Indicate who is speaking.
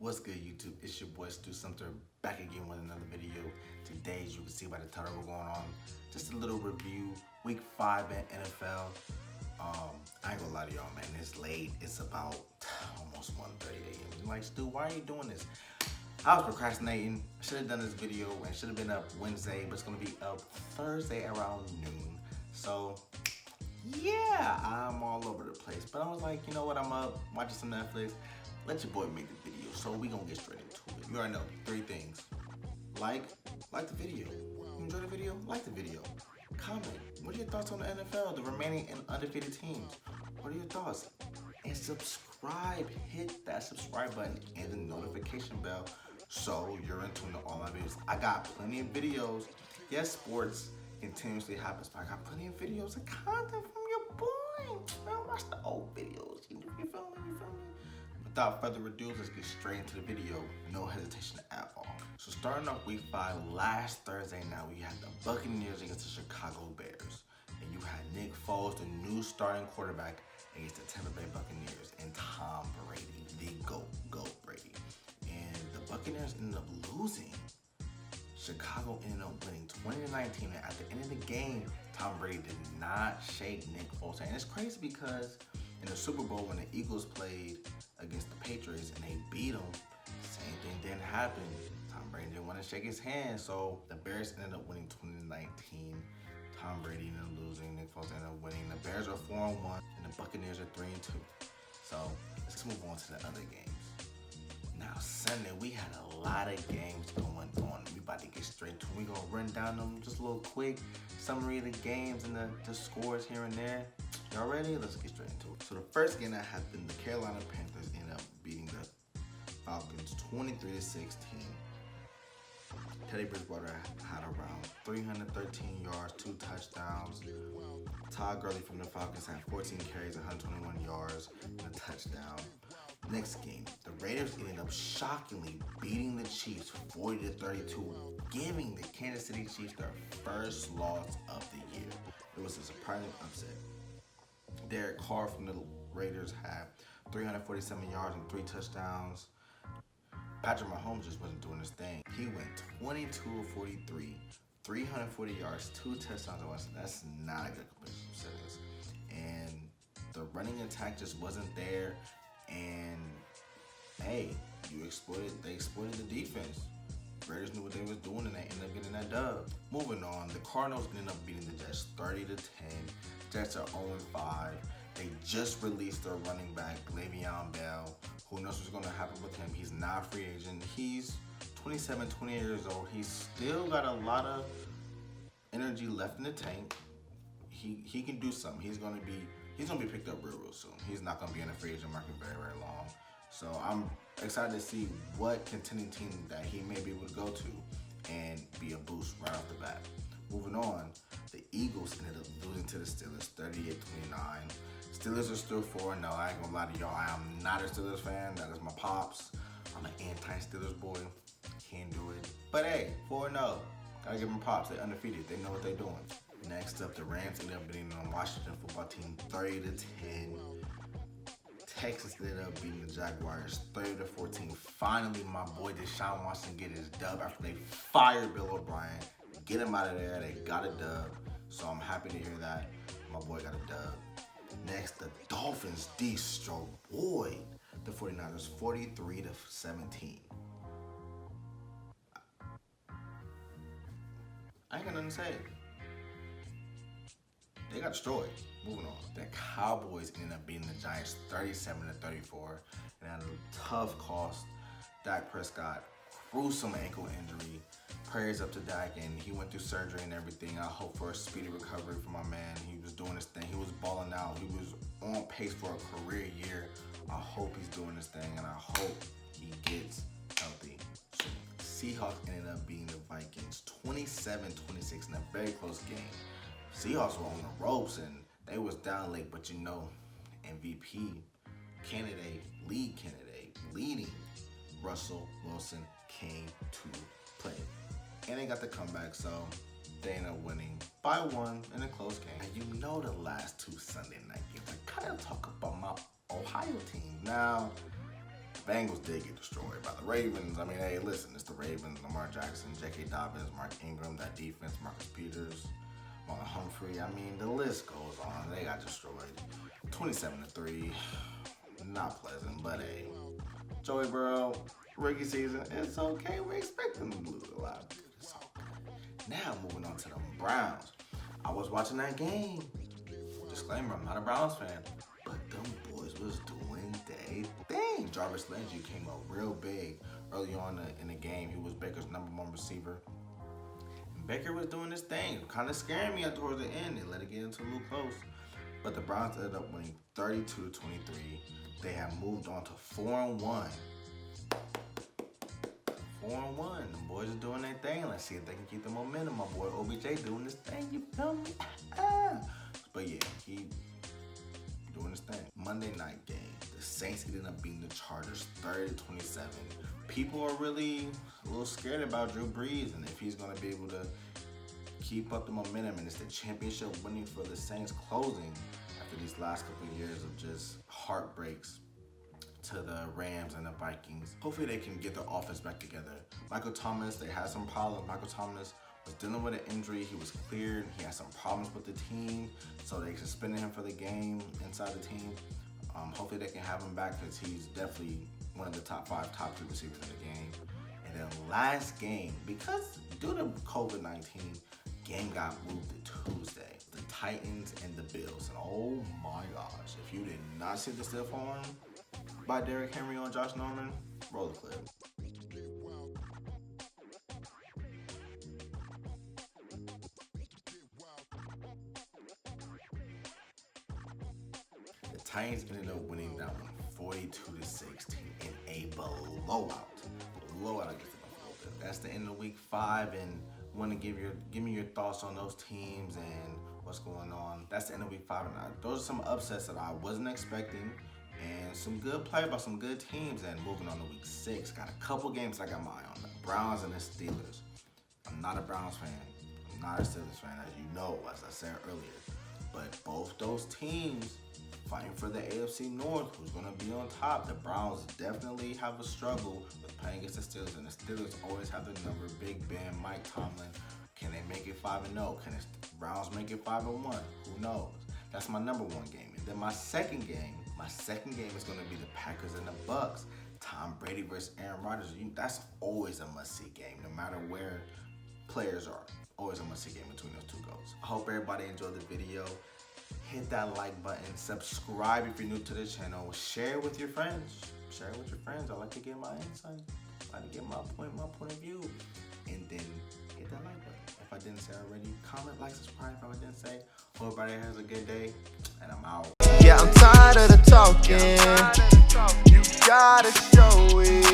Speaker 1: What's good, YouTube? It's your boy Stu Sumter back again with another video. Today, as you can see by the title we're going on, just a little review. Week 5 in NFL. I ain't gonna lie to y'all, man. It's late. It's about almost 1:30 a.m. Like, Stu, why are you doing this? I was procrastinating. I should have done this video and should have been up Wednesday, but it's gonna be up Thursday around noon. So yeah, I'm all over the place. But I was like, you know what? I'm up watching some Netflix. Let your boy make the video. So we gonna get straight into it. You already know 3 things. Like the video. You enjoy the video? Like the video. Comment. What are your thoughts on the NFL, the remaining and undefeated teams? What are your thoughts? And subscribe. Hit that subscribe button and the notification bell so you're in tune to all my videos. I got plenty of videos. Yes, sports continuously happens, but I got plenty of videos and content from your boy. Man, watch the old videos. You feel me? You feel me? Without further ado, let's get straight into the video. No hesitation at all. So starting off week 5, last Thursday night, we had the Buccaneers against the Chicago Bears. And you had Nick Foles, the new starting quarterback, against the Tampa Bay Buccaneers, and Tom Brady, the GOAT Brady. And the Buccaneers ended up losing. Chicago ended up winning 20-19, and at the end of the game, Tom Brady did not shake Nick Foles. And it's crazy because in the Super Bowl, when the Eagles played against the Patriots and they beat them, same thing didn't happen. Tom Brady didn't want to shake his hand, so the Bears ended up winning 20-19. Tom Brady ended up losing, Nick Foles ended up winning. The Bears are 4-1, and the Buccaneers are 3-2. So let's move on to the other games. Now Sunday, we had a lot of games going on. We about to get straight to it. We gonna run down them just a little quick summary of the games and the scores here and there. Y'all ready? Let's get straight into it. So the first game that happened, the Carolina Panthers ended up beating the Falcons 23-16. Teddy Bridgewater had around 313 yards, 2 touchdowns. Todd Gurley from the Falcons had 14 carries, 121 yards, and a touchdown. Next game, the Raiders ended up shockingly beating the Chiefs 40-32, giving the Kansas City Chiefs their first loss of the year. It was a surprising upset. Derek Carr from the Raiders had 347 yards and 3 touchdowns. Patrick Mahomes just wasn't doing his thing. He went 22-43, 340 yards, 2 touchdowns. That's not a good competition settings. And the running attack just wasn't there. And hey, they exploited the defense. Raiders knew what they was doing and they ended up getting that dub. Moving on, the Cardinals ended up beating the Jets 30-10. Jets are 0-5. They just released their running back, Le'Veon Bell. Who knows what's going to happen with him? He's not a free agent. He's 27, 28 years old. He's still got a lot of energy left in the tank. He can do something. He's gonna be picked up real soon. He's not gonna be in the free agent market very, very long. So I'm excited to see what contending team that he may be able to go to and be a boost right off the bat. Moving on, the Eagles ended up losing to the Steelers 38-29. Steelers are still 4-0. I ain't gonna lie to y'all, I am not a Steelers fan. That is my pops. I'm an anti-Steelers boy. Can't do it. But hey, 4-0. Gotta give them props. They're undefeated. They know what they're doing. Next up, the Rams ended up beating the Washington football team 30-10. Texas ended up beating the Jaguars 30-14. Finally, my boy Deshaun Watson get his dub after they fired Bill O'Brien. Get him out of there. They got a dub. So I'm happy to hear that. My boy got a dub. Next, the Dolphins destroyed the 49ers 43-17. I ain't got nothing to say. They got destroyed. Moving on. The Cowboys ended up beating the Giants 37-34 and at a tough cost. Dak Prescott, gruesome ankle injury. Prayers up to Dak, and he went through surgery and everything. I hope for a speedy recovery for my man. He was doing his thing. He was balling out. He was on pace for a career year. I hope he's doing his thing, and I hope he gets healthy soon. Seahawks ended up beating the Vikings 27-26 in a very close game. Seahawks were on the ropes and they was down late, but you know, MVP candidate, leading Russell Wilson came to play. And they got the comeback, so they ended up winning by 1 in a close game. And you know the last 2 Sunday night games, I kind of talk about my Ohio team. Now, Bengals did get destroyed by the Ravens. I mean, hey, listen, it's the Ravens, Lamar Jackson, J.K. Dobbins, Mark Ingram, that defense, Marcus Peters, Marlon Humphrey. I mean, the list goes on. They got destroyed. 27-3. Not pleasant, but hey, Joey Burrow, rookie season, it's okay. We expect them to lose a lot. It's okay. Now, moving on to the Browns. I was watching that game. Disclaimer, I'm not a Browns fan, but them boys was doing their thing. Jarvis Landry came up real big early on in the game. He was Baker's #1 receiver. And Baker was doing his thing, kind of scaring me towards the end. They let it get into a little close. But the Browns ended up winning 32-23. They have moved on to 4-1. 4-1. The boys are doing their thing. Let's see if they can keep the momentum. My boy OBJ doing his thing. You feel me? But yeah, he doing his thing. Monday night game. The Saints ended up beating the Chargers 30-27. People are really a little scared about Drew Brees and if he's going to be able to keep up the momentum. And it's the championship winning for the Saints closing after these last couple of years of just heartbreaks to the Rams and the Vikings. Hopefully they can get their offense back together. Michael Thomas, they had some problems. Michael Thomas was dealing with an injury. He was cleared. He had some problems with the team, so they suspended him for the game inside the team. Hopefully they can have him back because he's definitely one of the top 5, top 2 receivers in the game. And then last game, because due to COVID-19, game got moved to Tuesday. The Titans and the Bills. And oh my gosh, if you did not see the stiff arm by Derrick Henry on Josh Norman, roll the clip. The Titans ended up winning that one 42-16 in a blowout. Blowout against the Buffalo Bills. That's the end of week 5, and want to give me your thoughts on those teams and what's going on. That's the end of week 5, and those are some upsets that I wasn't expecting. And some good play by some good teams. And moving on to week 6, got a couple games I got my eye on. The Browns and the Steelers. I'm not a Browns fan. I'm not a Steelers fan, as you know, as I said earlier. But both those teams fighting for the AFC North, who's going to be on top. The Browns definitely have a struggle with playing against the Steelers. And the Steelers always have the number. Big Ben, Mike Tomlin. Can they make it 5-0? Can the Browns make it 5-1? Who knows? That's my #1 game. And then my second game is going to be the Packers and the Bucks. Tom Brady versus Aaron Rodgers. That's always a must-see game, no matter where players are. Always a must-see game between those two goals. I hope everybody enjoyed the video. Hit that like button. Subscribe if you're new to the channel. Share it with your friends. I like to get my insight. I like to get my point of view. And then hit that like button. If I didn't say already, comment, like, subscribe if I didn't say. Hope everybody has a good day, and I'm out.
Speaker 2: Yeah, I'm tired of the talking. You gotta show it.